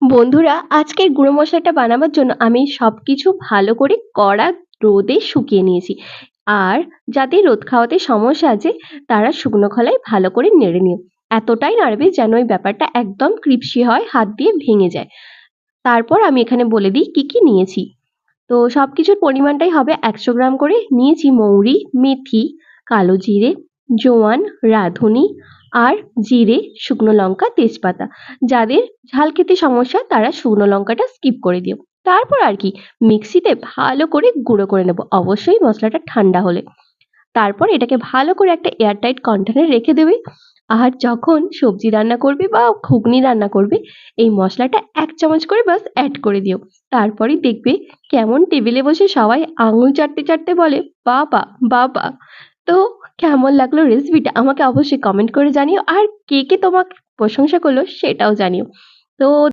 বন্ধুরা, আজকের গুঁড়ো মশলাটা বানাবার জন্য আমি সবকিছু ভালো করে কড়া রোদে শুকিয়ে নিয়েছি। আর যাদের রোদ খাওয়াতে সমস্যা আছে তারা শুকনো খোলায় ভালো করে নেড়ে নিও। এতটাই নাড়বে যেন ওই ব্যাপারটা একদম ক্রিপসি হয়, হাত দিয়ে ভেঙে যায়। তারপর আমি এখানে বলে দিই কি কি নিয়েছি। তো সব কিছুর পরিমাণটাই হবে 100 গ্রাম করে। নিয়েছি মৌরি, মেথি, কালো জিরে, জোয়ান, রাঁধুনি আর জিরে, শুকনো লঙ্কা, তেজপাতা। যাদের ঝাল খেতে সমস্যা তারা শুকনো লঙ্কাটা স্কিপ করে দিও। তারপর আর কি, মিক্সিতে ভালো করে গুঁড়ো করে নেব, অবশ্যই মশলাটা ঠান্ডা হলে। তারপর এটাকে ভালো করে একটা এয়ারটাইট কন্টেনারে রেখে দেবে। আর যখন সবজি রান্না করবে বা ঘুগনি রান্না করবে, এই মশলাটা 1 চামচ করে ব্যাস অ্যাড করে দিও। তারপরেই দেখবে কেমন টেবিলে বসে সবাই আঙুল চাটতে চাটতে বলে, বাবা বাবা। তো কেমন লাগলো রেসিপিটা আমাকে অবশ্যই কমেন্ট করে জানিও, আর কে কে তোমাকে প্রশংসা করলো সেটাও জানিও। তো